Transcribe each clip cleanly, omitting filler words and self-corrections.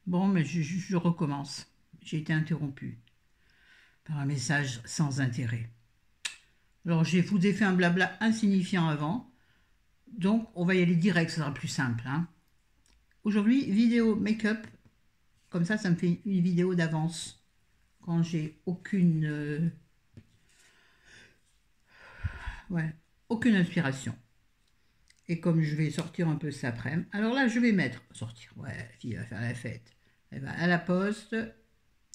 Bon, mais je recommence. J'ai été interrompue par un message sans intérêt. Alors, je vous ai fait un blabla insignifiant avant, donc on va y aller direct, ça sera plus simple. Hein. Aujourd'hui, vidéo make-up, comme ça me fait une vidéo d'avance quand j'ai aucune inspiration. Et comme je vais sortir un peu cet après-midi, alors là, je vais sortir, ouais, la fille va faire la fête. Elle va à la poste.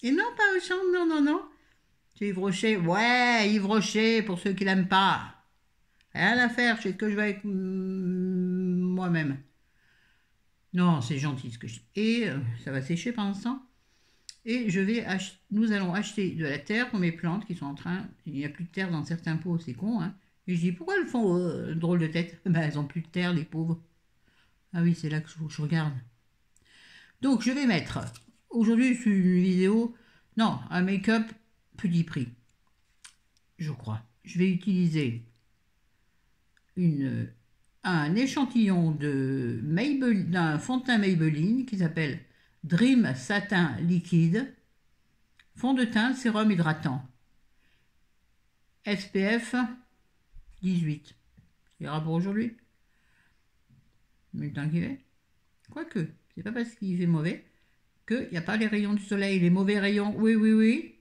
Et non, pas au champ, non, non, non. C'est Yves Rocher, ouais, Yves Rocher, pour ceux qui l'aiment pas. Rien à faire, je sais que je vais avec moi-même. Non, c'est gentil ce que je dis. Et ça va sécher pendant ce temps. Et nous allons acheter de la terre pour mes plantes qui sont en train. Il n'y a plus de terre dans certains pots, c'est con. Hein. Et je dis, pourquoi elles font drôle de tête? Ben, elles ont plus de terre, les pauvres. Ah oui, c'est là que je regarde. Donc, je vais mettre. Aujourd'hui, c'est une vidéo. Non, un make-up petit prix. Je crois. Je vais utiliser un échantillon d'un fond de teint Maybelline qui s'appelle Dream Satin Liquide, fond de teint sérum hydratant, SPF 18. C'est ira pour aujourd'hui. Mais le temps qu'il fait. Quoique, c'est pas parce qu'il fait mauvais qu'il n'y a pas les rayons du soleil, les mauvais rayons. Oui, oui, oui.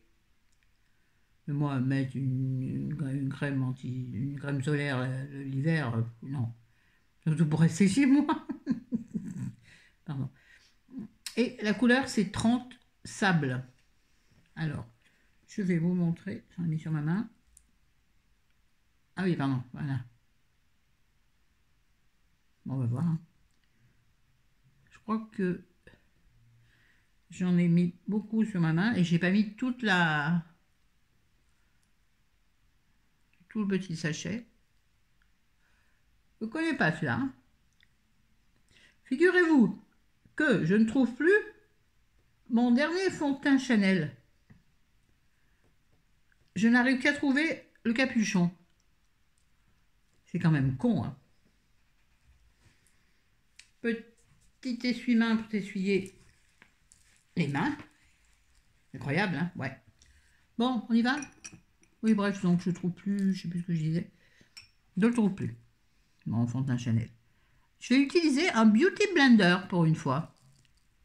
Mais moi, mettre une crème solaire l'hiver, non. Surtout pour rester chez moi. Pardon. Et la couleur, c'est 30 sable. Alors, je vais vous montrer. J'en ai mis sur ma main. Ah oui, pardon, voilà. Bon, on va voir. Hein. Je crois que j'en ai mis beaucoup sur ma main et j'ai pas mis tout le petit sachet. Je ne connais pas cela. Hein. Figurez-vous que je ne trouve plus mon dernier fond de teint Chanel. Je n'arrive qu'à trouver le capuchon. C'est quand même con, hein. Petit essuie-main pour t'essuyer les mains. Incroyable, hein? Ouais. Bon, on y va? Oui, bref, donc je ne trouve plus, je ne sais plus ce que je disais. Je ne le trouve plus, mon fond de teint Chanel. Je vais utiliser un Beauty Blender pour une fois.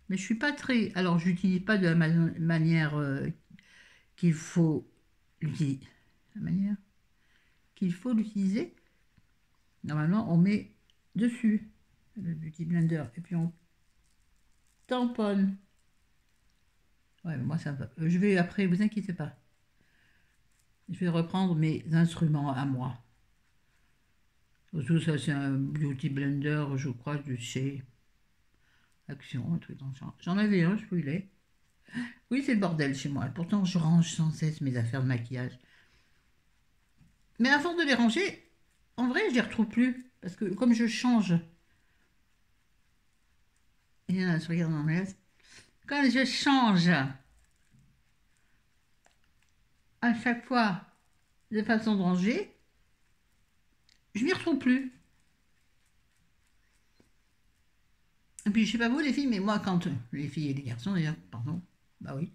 Mais je suis pas très... Alors, je n'utilise pas de la manière qu'il faut l'utiliser. La manière qu'il faut l'utiliser. Normalement, on met dessus le Beauty Blender et puis on tamponne. Ouais, moi ça va. Je vais après, vous inquiétez pas. Je vais reprendre mes instruments à moi. Surtout ça, c'est un Beauty Blender, je crois, de chez Action, un truc dans le genre. J'en avais un, je l'ai. Oui, c'est le bordel chez moi. Pourtant, je range sans cesse mes affaires de maquillage. Mais à force de les ranger, en vrai, je les retrouve plus. Parce que comme je change. Et là, je regarde dans mes... Quand je change à chaque fois de façon de ranger, je m'y retrouve plus. Et puis, je sais pas vous, les filles, mais moi, quand les filles et les garçons, d'ailleurs, pardon, bah oui,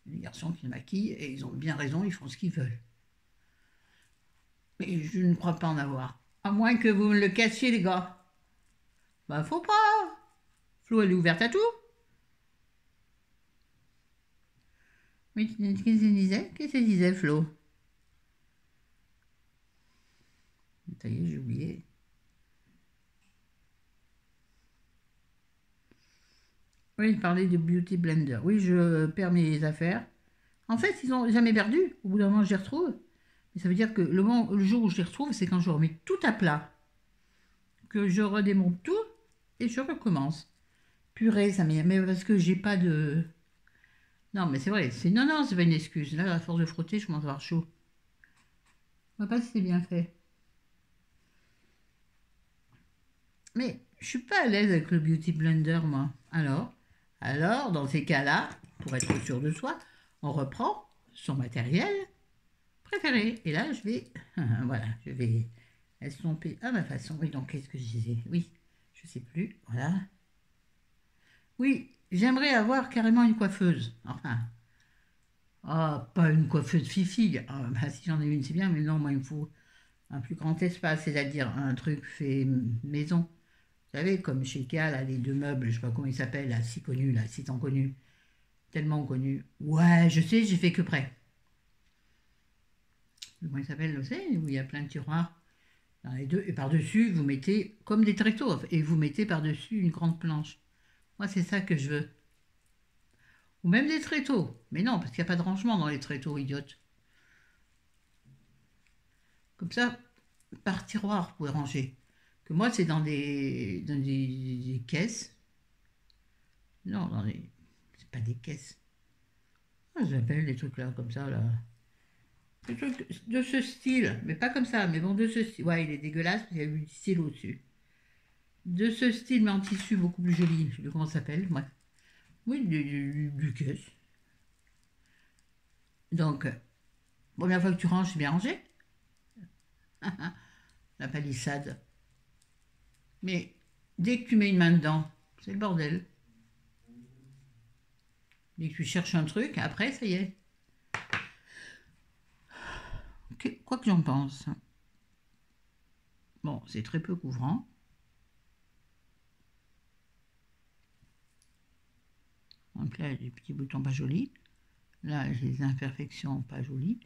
les garçons qui se maquillent, et ils ont bien raison, ils font ce qu'ils veulent. Mais je ne crois pas en avoir. À moins que vous me le cassiez, les gars. Bah, faut pas. Flo, elle est ouverte à tout. Oui, qu'est-ce qu'elle disait? Qu'est-ce qu'elle disait, Flo? Ça y est, j'ai oublié. Oui, il parlait de Beauty Blender. Oui, je perds mes affaires. En fait, ils n'ont jamais perdu. Au bout d'un moment, je les retrouve. Mais ça veut dire que le jour où je les retrouve, c'est quand je remets tout à plat. Que je redémonte tout et je recommence. Purée, ça m'énerve. Mais parce que j'ai pas de... Non, mais c'est vrai. Non, non, c'est pas une excuse. Là, à force de frotter, je commence à avoir chaud. Je ne sais pas si c'est bien fait. Mais je suis pas à l'aise avec le Beauty Blender, moi. Alors, dans ces cas-là, pour être sûr de soi, on reprend son matériel préféré. Et là, je vais, voilà, je vais estomper à ma façon. Oui, donc qu'est-ce que je disais? Oui, je sais plus. Voilà. Oui, j'aimerais avoir carrément une coiffeuse. Enfin, pas une coiffeuse fifi. Bah, si j'en ai une, c'est bien, mais non, moi, il me faut un plus grand espace, c'est-à-dire un truc fait maison. Vous savez, comme chez Ikea, là, les deux meubles, je sais pas comment ils s'appellent, là, si connus, là, si tant connus, tellement connus. Ouais, je sais, j'ai fait que près. Comment ils s'appellent, vous savez, où il y a plein de tiroirs dans les deux, et par-dessus, vous mettez comme des tréteaux, et vous mettez par-dessus une grande planche. Moi, c'est ça que je veux. Ou même des tréteaux. Mais non, parce qu'il n'y a pas de rangement dans les tréteaux, idiotes. Comme ça, par tiroir, vous pouvez ranger. Que moi, c'est dans des caisses. Non, c'est pas des caisses. Ah, j'appelle des trucs là, comme ça, là. Des trucs de ce style. Mais pas comme ça, mais bon, de ce style. Ouais, il est dégueulasse, parce qu'il y a eu du stylo dessus. De ce style, mais en tissu beaucoup plus joli. Je sais plus comment ça s'appelle, moi. Oui, du caisse. Donc, première fois que tu ranges, c'est bien rangé. La palissade. Mais dès que tu mets une main dedans, c'est le bordel. Dès que tu cherches un truc, après, ça y est. Quoi que j'en pense. Bon, c'est très peu couvrant. Donc là, j'ai des petits boutons pas jolis. Là, j'ai des imperfections pas jolies.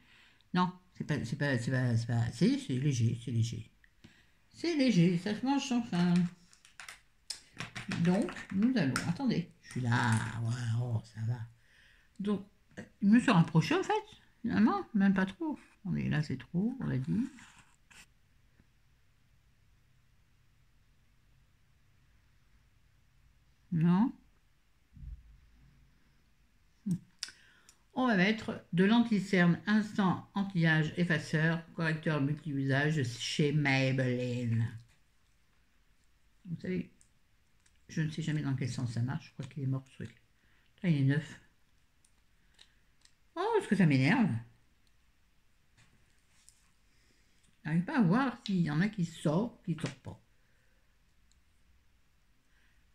Non, c'est léger, c'est léger. C'est léger, ça se mange sans fin. Donc, nous allons, attendez, je suis là, ouais, oh, ça va. Donc, il me suis rapproché en fait, finalement, même pas trop. On est là, c'est trop, on l'a dit. Non. On va mettre de l'anti-cerne instant anti-âge effaceur, correcteur multi-usage chez Maybelline. Vous savez, je ne sais jamais dans quel sens ça marche, je crois qu'il est mort ce truc. Là, il est neuf. Oh, est-ce que ça m'énerve? Je n'arrive pas à voir s'il y en a qui sortent, qui ne sortent pas.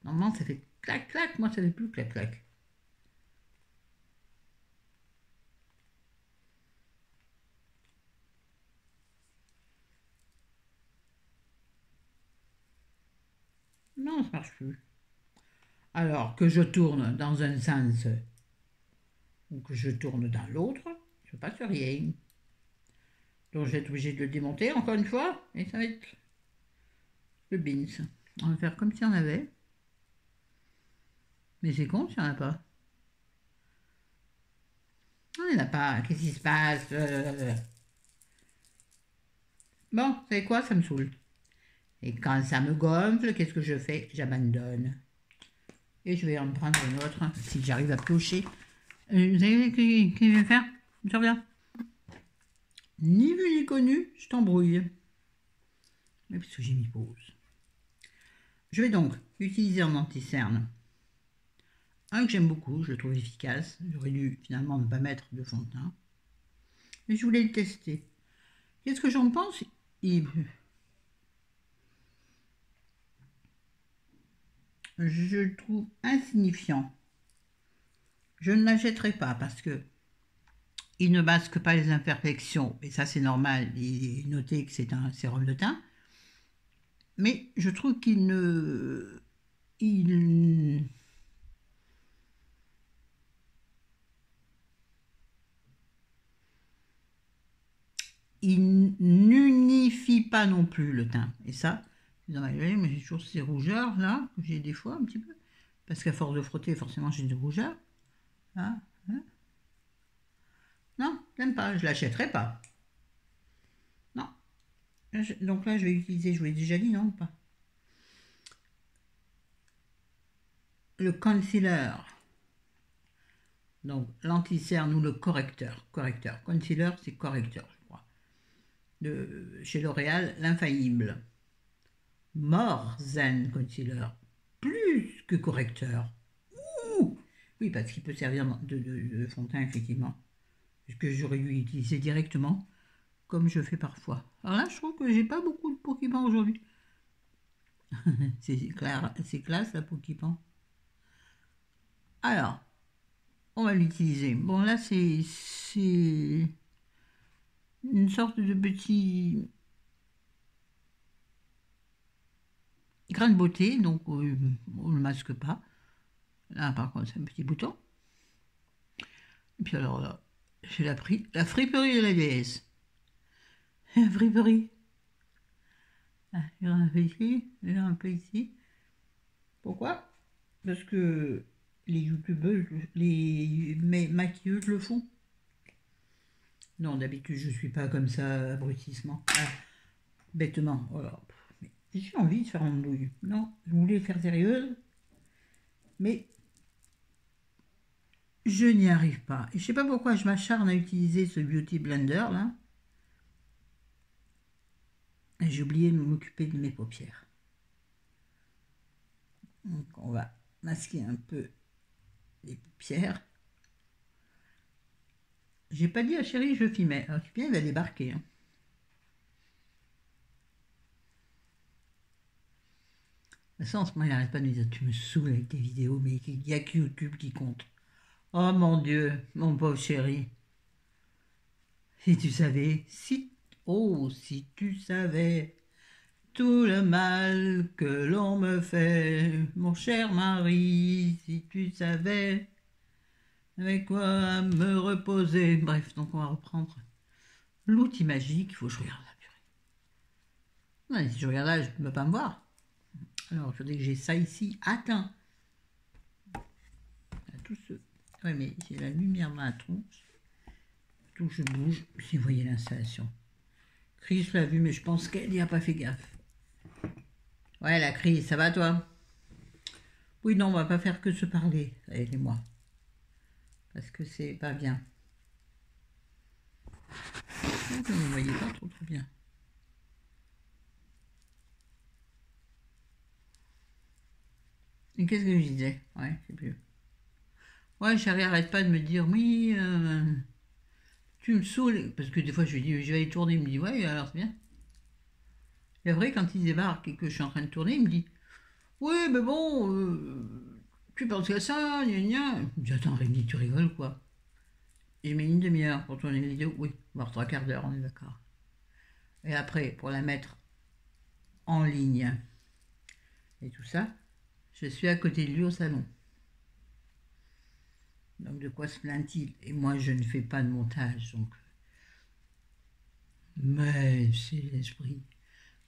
Normalement, ça fait clac-clac, moi ça fait plus clac-clac. Non, ça marche plus. Alors que je tourne dans un sens ou que je tourne dans l'autre, je ne passe rien. Donc je vais être obligé de le démonter encore une fois et ça va être le bins. On va faire comme si on avait. Mais c'est con si on n'a pas. On n'en a pas. Qu'est-ce qui se passe? Bon, vous savez quoi? Ça me saoule. Et quand ça me gonfle, qu'est-ce que je fais? J'abandonne. Et je vais en prendre une autre, si j'arrive à piocher. Vous savez ce qu'il vient faire? Je reviens. Ni vu ni connu, je t'embrouille. Mais puisque j'ai mis pause. Je vais donc utiliser en anti-cerne un que j'aime beaucoup, je le trouve efficace. J'aurais dû finalement ne pas mettre de fond de teint. Mais je voulais le tester. Qu'est-ce que j'en pense? Je le trouve insignifiant. Je ne l'achèterai pas parce que il ne masque pas les imperfections, et ça c'est normal, il est noté que c'est un sérum de teint. Mais je trouve qu'il ne... Il n'unifie pas non plus le teint. Et ça, mais j'ai toujours ces rougeurs là, que j'ai des fois un petit peu. Parce qu'à force de frotter, forcément j'ai des rougeurs. Là, hein. Non, j'aime pas, je l'achèterai pas. Non. Donc là, je vais utiliser, je vous l'ai déjà dit, non ou pas? Le concealer. Donc l'anti-cerne ou le correcteur. Concealer, c'est correcteur, je crois. Chez L'Oréal, l'infaillible. More Zen Concealer. Plus que correcteur. Ouh, oui, parce qu'il peut servir de fond de teint, effectivement. Que j'aurais dû utiliser directement, comme je fais parfois. Alors là, je trouve que j'ai pas beaucoup de peau qui pend aujourd'hui. C'est classe la peau qui pend. Alors, on va l'utiliser. Bon, là, c'est une sorte de petit grain de beauté, donc on ne le masque pas. Là, par contre, c'est un petit bouton. Et puis alors là, j'ai la friperie de la déesse. La friperie. Ah, il y en a un peu ici, il y en a un peu ici. Pourquoi? Parce que les youtubeuses, les maquilleuses le font. Non, d'habitude, je suis pas comme ça, abrutissement. Ah, bêtement. Voilà. Mais j'ai envie de faire une douille. Non, je voulais faire sérieuse, mais je n'y arrive pas. Et je sais pas pourquoi je m'acharne à utiliser ce Beauty Blender là. J'ai oublié de m'occuper de mes paupières. Donc on va masquer un peu les paupières. J'ai pas dit à chérie je filmais. Alors bien il va débarquer. Hein. De toute façon, en ce moment, il n'arrête pas de me dire tu me saoules avec tes vidéos, mais il n'y a que YouTube qui compte. Oh mon Dieu, mon pauvre chéri. Si tu savais, si tu savais tout le mal que l'on me fait, mon cher mari, si tu savais avec quoi me reposer. Bref, donc on va reprendre l'outil magique. Il faut que je regarde la purée. Non, si je regarde là, je ne peux pas me voir. Alors, il faudrait que j'ai ça ici. Attends. Tout ce... Oui, mais j'ai la lumière dans la tronche. Tout je bouge. Si vous voyez l'installation. Chris l'a vu, mais je pense qu'elle n'y a pas fait gaffe. Ouais, la Chris, ça va toi? Oui, non, on va pas faire que se parler, elle et moi. Parce que c'est pas bien. Donc, vous ne voyez pas trop bien. Et qu'est-ce que je disais? Ouais, c'est plus. Ouais, chérie, arrête pas de me dire, oui, tu me saoules. Parce que des fois, je lui dis, je vais aller tourner. Il me dit, ouais, alors c'est bien. Et après, quand il débarque et que je suis en train de tourner, il me dit, oui, mais bon, tu penses qu'à ça, gna gna. Je me dis, attends, Rémi, tu rigoles quoi? J'ai mis une demi-heure pour tourner une vidéo. Oui, voire 3/4 d'heure, on est d'accord. Et après, pour la mettre en ligne et tout ça, je suis à côté de lui au salon. Donc de quoi se plaint-il? Et moi, je ne fais pas de montage, donc. Mais c'est l'esprit.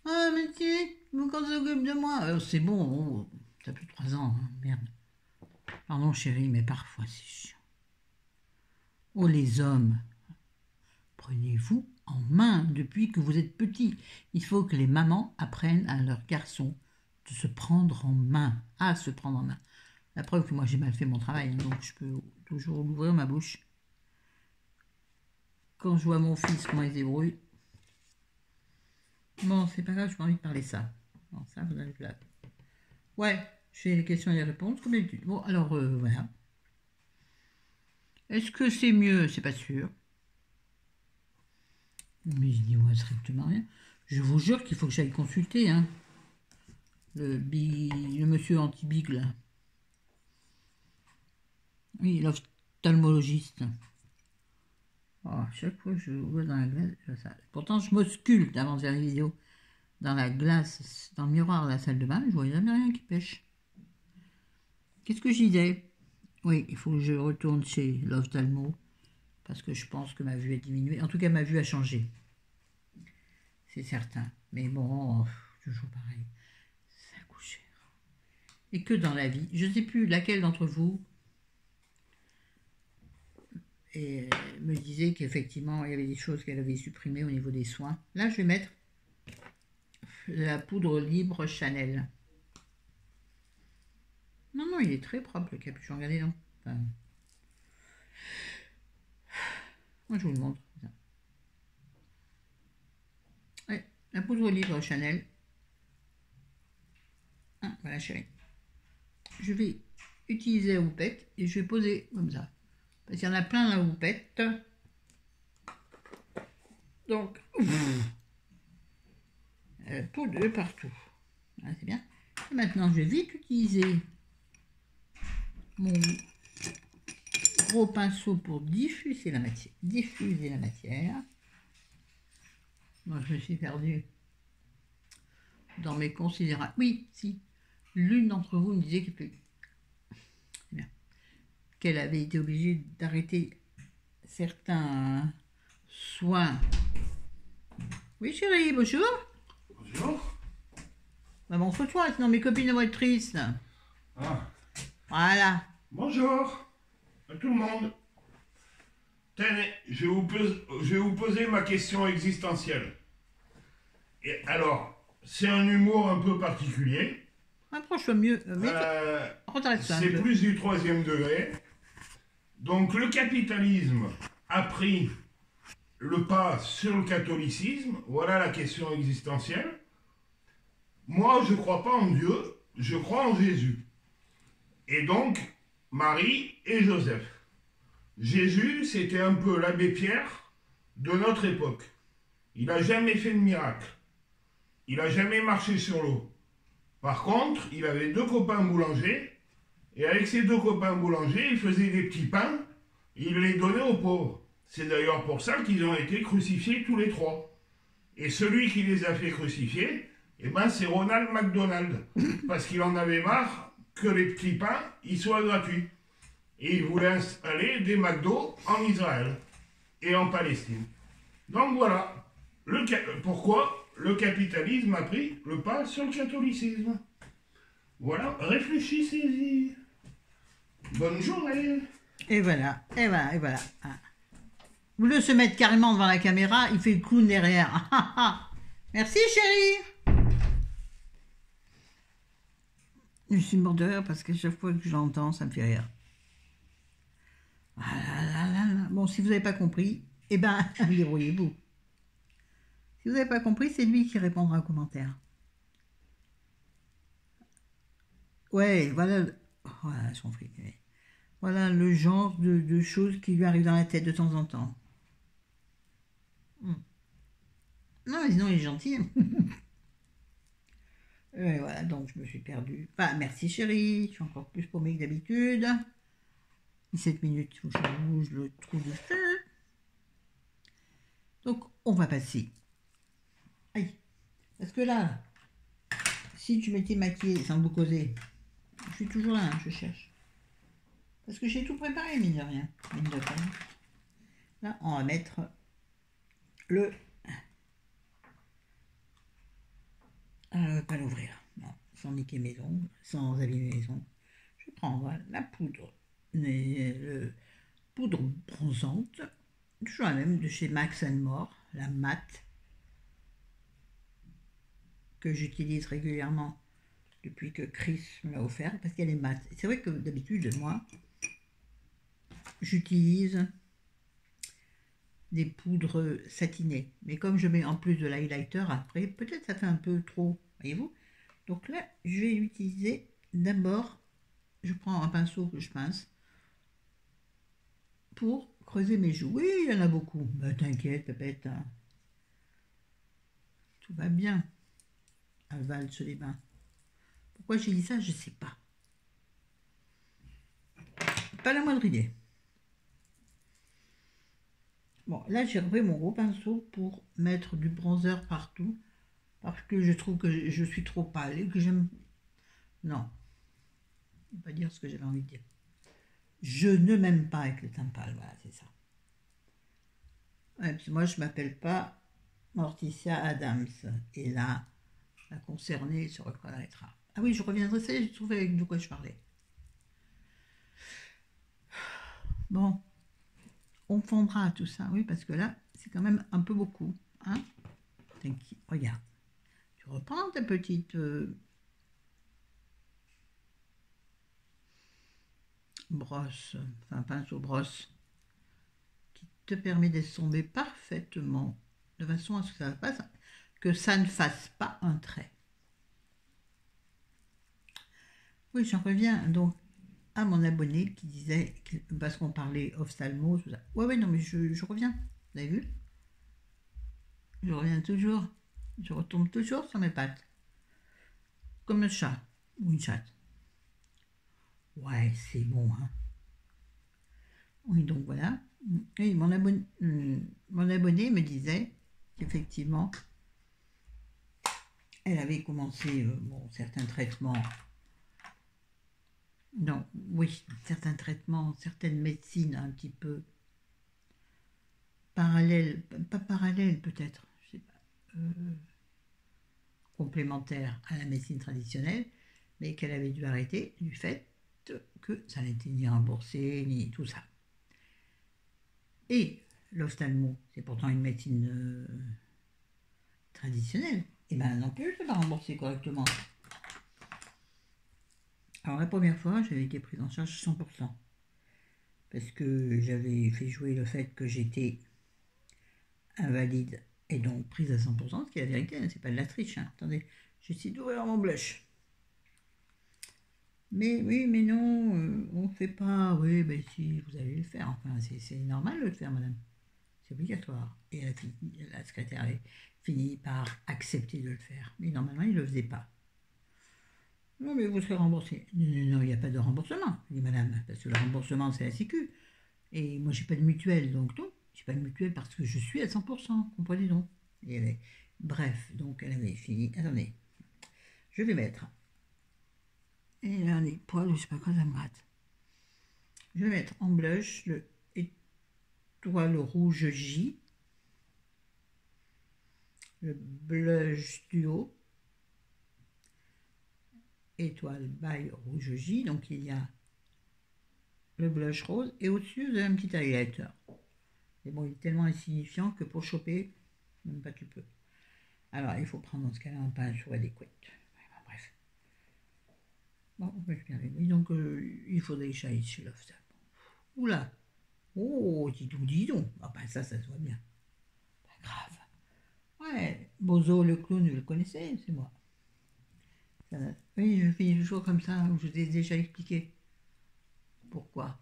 Ah, mais tu, quand s'occupe de moi. C'est bon, t'as plus de 3 ans, hein, merde. Pardon, chérie, mais parfois c'est chiant. Oh, les hommes, prenez-vous en main depuis que vous êtes petits. Il faut que les mamans apprennent à leurs garçons de se prendre en main, à se prendre en main. La preuve que moi j'ai mal fait mon travail, donc je peux toujours ouvrir ma bouche. Quand je vois mon fils, comment il se débrouille. Bon, c'est pas grave, j'ai pas envie de parler ça. Bon, ça, vous allez là. Ouais, je fais les questions et les réponses comme d'habitude. Bon, alors voilà. Est-ce que c'est mieux? C'est pas sûr. Mais je dis, ouais, strictement rien. Je vous jure qu'il faut que j'aille consulter, hein. Le monsieur anti-big, là. Oui, l'ophtalmologiste. Oh, à chaque fois que je vois dans la glace, je vois ça. Pourtant, je m'ausculte avant de faire les vidéos. Dans la glace, dans le miroir de la salle de bain, je vois jamais rien qui pêche. Qu'est-ce que je disais? Oui, il faut que je retourne chez l'ophtalmo. Parce que je pense que ma vue a diminué. En tout cas, ma vue a changé. C'est certain. Mais bon, toujours pareil. Ça coûte cher. Et que dans la vie, je ne sais plus laquelle d'entre vous me disait qu'effectivement, il y avait des choses qu'elle avait supprimées au niveau des soins. Là, je vais mettre la poudre libre Chanel. Non, non, il est très propre le capuchon. Regardez, non. Enfin, moi, je vous le montre. Ouais, la poudre libre Chanel. Ah, voilà, chérie. Je vais utiliser la houppette et je vais poser comme ça. Parce qu'il y en a plein la houppette. Donc, poudre de partout. Voilà, c'est bien. Et maintenant, je vais vite utiliser mon gros pinceau pour diffuser la matière. Diffuser la matière. Moi, je me suis perdue dans mes considérations. Oui, si. L'une d'entre vous me disait qu'elle avait été obligée d'arrêter certains soins. Oui, chérie, bonjour. Bonjour. Bah, montre-toi, sinon mes copines vont être tristes. Ah. Voilà. Bonjour à tout le monde. Tenez, je vais vous poser ma question existentielle. Et alors, c'est un humour un peu particulier. Approche-toi mieux. C'est plus du 3e degré. Donc le capitalisme a pris le pas sur le catholicisme. Voilà la question existentielle. Moi, je ne crois pas en Dieu, je crois en Jésus. Et donc, Marie et Joseph. Jésus, c'était un peu l'abbé Pierre de notre époque. Il n'a jamais fait de miracle. Il n'a jamais marché sur l'eau. Par contre, il avait 2 copains boulangers, et avec ces 2 copains boulangers, il faisait des petits pains, et il les donnait aux pauvres. C'est d'ailleurs pour ça qu'ils ont été crucifiés tous les 3. Et celui qui les a fait crucifier, eh ben, c'est Ronald McDonald, parce qu'il en avait marre que les petits pains, ils soient gratuits. Et il voulait installer des McDo en Israël et en Palestine. Donc voilà, pourquoi le capitalisme a pris le pas sur le catholicisme. Voilà, réfléchissez-y. Bonne journée. Et voilà, et voilà, et voilà. Vous voulez se mettre carrément devant la caméra, il fait le clown derrière. Merci chérie. Je suis mort de rire parce qu'à chaque fois que je l'entends, ça me fait rire. Bon, si vous n'avez pas compris, eh ben, débrouillez-vous. Si vous n'avez pas compris, c'est lui qui répondra aux commentaires. Ouais, voilà, voilà son fric. Voilà le genre de choses qui lui arrivent dans la tête de temps en temps. Non, mais sinon il est gentil. Et voilà, donc je me suis perdue. Enfin, merci chérie, je suis encore plus paumée que d'habitude. 17 minutes où je le trouve du feu. Donc, on va passer. Aïe. Parce que là, si tu m'étais maquillée sans vous causer, je suis toujours là, hein, je cherche. Parce que j'ai tout préparé, mine de rien. Mine de rien. Là, on va mettre le... pas l'ouvrir. Non, sans niquer mes ongles, sans abîmer mes ongles. Je prends voilà, la poudre. Poudre bronzante. Toujours la même de chez Max More, la mat. Que j'utilise régulièrement depuis que Chris me l'a offert, parce qu'elle est mat. C'est vrai que d'habitude, moi, j'utilise des poudres satinées. Mais comme je mets en plus de l'highlighter après, peut-être ça fait un peu trop, voyez-vous. Donc là, je vais utiliser d'abord, je prends un pinceau que je pince pour creuser mes joues. Oui, il y en a beaucoup. Ben, t'inquiète, pépette. Hein. Tout va bien. À Valse les bains. Pourquoi j'ai dit ça, je ne sais pas. Pas la moindre idée. Bon, là, j'ai repris mon gros pinceau pour mettre du bronzer partout. Parce que je trouve que je suis trop pâle et que j'aime... Non. Je ne vais pas dire ce que j'avais envie de dire. Je ne m'aime pas avec le teint pâle. Voilà, c'est ça. Ouais, puis moi, je ne m'appelle pas Morticia Adams. Et là, la concernée se reconnaîtra. Ah oui, je reviendrai, ça y est, j'ai trouvé de quoi je parlais. Bon, on fondra tout ça, oui, parce que là, c'est quand même un peu beaucoup. Hein. Regarde, tu reprends ta petite brosse, enfin pinceau brosse, qui te permet d'estomper parfaitement, de façon à ce que ça ne fasse pas un trait. Oui, j'en reviens donc à mon abonné qui disait, parce qu'on parlait ophtalmo, tout ça. Ouais, non, mais je reviens. Vous avez vu? Je reviens toujours. Je retombe toujours sur mes pattes. Comme un chat ou une chatte. Ouais, c'est bon, hein. Oui, donc voilà. Et mon abonné me disait qu'effectivement, elle avait commencé certains traitements. Non, oui, certains traitements, certaines médecines un petit peu parallèles, pas parallèles peut-être, je sais pas, complémentaires à la médecine traditionnelle, mais qu'elle avait dû arrêter du fait que ça n'était ni remboursé, ni tout ça. Et l'ophtalmo, c'est pourtant une médecine traditionnelle, et bien non plus, je ne l'ai pas remboursé correctement. Alors la première fois, j'avais été prise en charge 100%, parce que j'avais fait jouer le fait que j'étais invalide et donc prise à 100%, ce qui est la vérité, hein, c'est pas de la triche. Hein. Attendez, j'essaie d'ouvrir mon blush. Mais oui, mais non, on ne fait pas. Oui, ben si, vous allez le faire. Enfin, c'est normal de le faire, madame. C'est obligatoire. Et la secrétaire avait fini par accepter de le faire. Mais normalement, il ne le faisait pas. Non, mais vous serez remboursé. Non, non, non, il n'y a pas de remboursement, dit madame, parce que le remboursement, c'est la Sécu. Et moi, j'ai pas de mutuelle, donc non. J'ai pas de mutuelle parce que je suis à 100%, comprenez donc. Bref, donc elle avait fini. Attendez, je vais mettre. Et là, les poils, je sais pas quoi, ça me gratte. Je vais mettre en blush le étoile rouge J, le blush duo, étoile by rouge J. Donc il y a le blush rose et au-dessus, vous avez un petit highlighter. Mais bon, il est tellement insignifiant que pour choper, même pas tu peux. Alors, il faut prendre dans ce cas-là un pinceau adéquat. Bref. Bon, je bien oui, donc il faudrait que j'aille chez l'ophtalmo. Oula. Oh, dis donc. Ah ben ça se voit bien. Pas grave. Ouais, Bozo le clown, vous le connaissez, c'est moi. Oui, je finis toujours comme ça, je vous ai déjà expliqué. Pourquoi?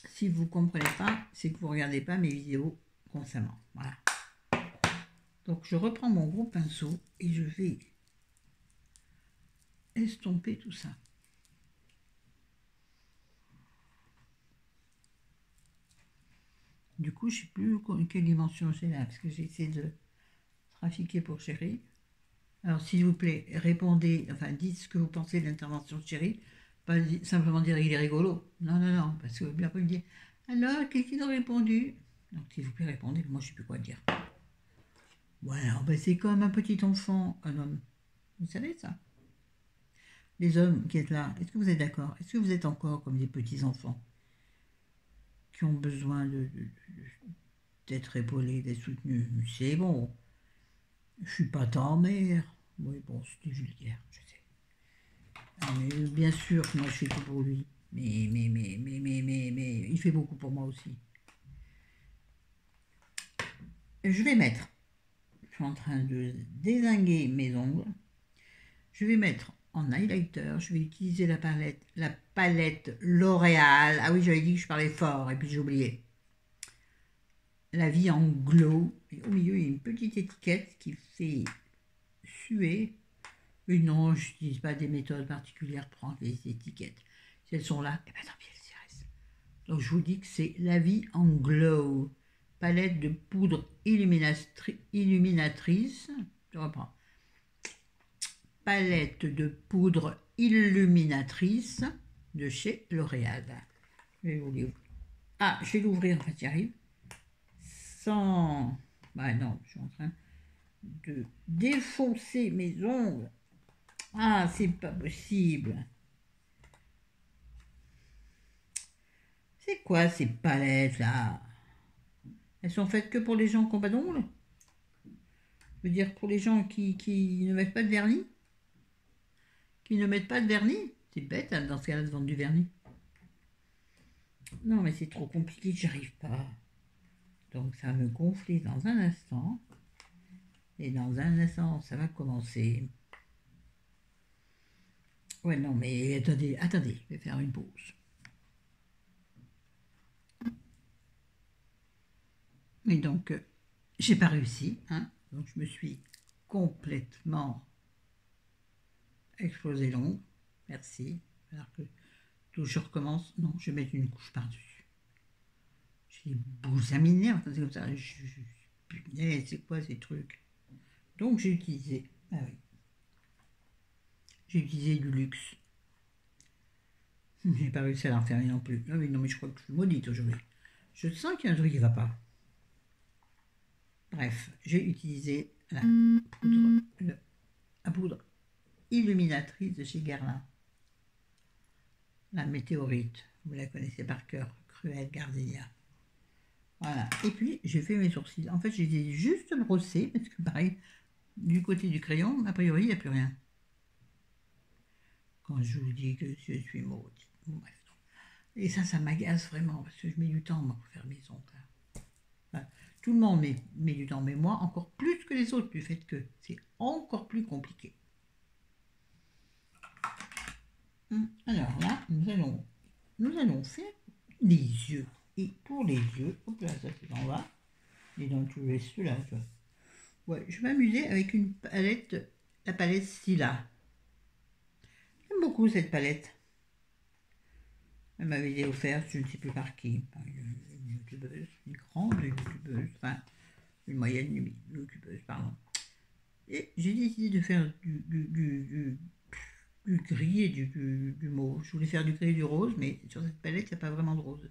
Si vous ne comprenez pas, c'est que vous ne regardez pas mes vidéos constamment. Voilà. Donc je reprends mon gros pinceau et je vais estomper tout ça. Du coup, je ne sais plus quelle dimension j'ai là, parce que j'ai essayé de trafiquer pour Chérie. Alors, s'il vous plaît, répondez, enfin, dites ce que vous pensez de l'intervention de Chérie. Pas simplement dire il est rigolo. Non, non, non, parce que bien pas me dire alors, qu'est-ce qu'ils ont répondu? Donc, s'il vous plaît, répondez, moi, je ne sais plus quoi dire. Ouais, alors, ben, c'est comme un petit enfant, un homme. Vous savez ça? Les hommes qui êtes là, est-ce que vous êtes d'accord? Est-ce que vous êtes encore comme des petits enfants qui ont besoin d'être épaulés, d'être soutenus? C'est bon. Je suis pas ta mère. Oui, bon, c'était vulgaire, je sais. Ah, mais bien sûr que moi je fais tout pour lui. Mais, il fait beaucoup pour moi aussi. Je vais mettre, je suis en train de dézinguer mes ongles. Je vais mettre en highlighter, je vais utiliser la palette L'Oréal. Ah oui, j'avais dit que je parlais fort et puis j'ai oublié. La vie en glow. Et au milieu, il y a une petite étiquette qui fait suer. Et non, je n'utilise pas des méthodes particulières pour enlever les étiquettes. Si elles sont là, et bien tant pis, elles y restent. Donc je vous dis que c'est La Vie en Glow. Palette de poudre illuminatrice. Je reprends. Palette de poudre illuminatrice de chez L'Oréal. Je vais vous l'ouvrir. Ah, je vais l'ouvrir, en fait, j'y arrive. Sans... Bah non, je suis en train de défoncer mes ongles. Ah, c'est pas possible. C'est quoi ces palettes là? Elles sont faites que pour les gens qui n'ont pas d'ongles? Je veux dire pour les gens qui ne mettent pas de vernis? Qui ne mettent pas de vernis? C'est bête hein, dans ce cas-là de vendre du vernis. Non mais c'est trop compliqué, j'arrive pas. Donc ça va me gonfler dans un instant. Et dans un instant, ça va commencer. Ouais non mais attendez, je vais faire une pause. Mais donc, j'ai pas réussi, hein. Donc je me suis complètement explosé l'ongle. Merci. Alors que Donc je recommence. Non, je vais mettre une couche par-dessus. J'ai des bousaminés, enfin c'est comme ça. Punaise, c'est quoi ces trucs? Donc j'ai utilisé. Ah oui. J'ai utilisé du luxe. J'ai pas réussi à la refermer non plus. Ah oui, non, mais je crois que je suis maudite aujourd'hui. Je sens qu'il y a un truc qui va pas. Bref, j'ai utilisé la poudre illuminatrice de chez Guerlain. La météorite, vous la connaissez par cœur, Cruelle Gardenia. Voilà, et puis j'ai fait mes sourcils. En fait, j'ai juste brossé, parce que pareil, du côté du crayon, a priori, il n'y a plus rien. Quand je vous dis que je suis maudite. Bon, bref. Et ça m'agace vraiment, parce que je mets du temps pour faire mes ongles. Enfin, tout le monde met du temps, mais moi encore plus que les autres, du fait que c'est encore plus compliqué. Alors là, nous allons faire les yeux. Et pour les yeux, hop là, ça c'est en bas, et dans tout le reste là, ouais, je vais m'amuser avec une palette, la palette Stila. J'aime beaucoup cette palette. Elle m'avait été offerte, je ne sais plus par qui, par une youtubeuse, une grande youtubeuse, enfin une moyenne youtubeuse, pardon. Et j'ai décidé de faire du gris et du mauve. Je voulais faire du gris et du rose, mais sur cette palette, il n'y a pas vraiment de rose.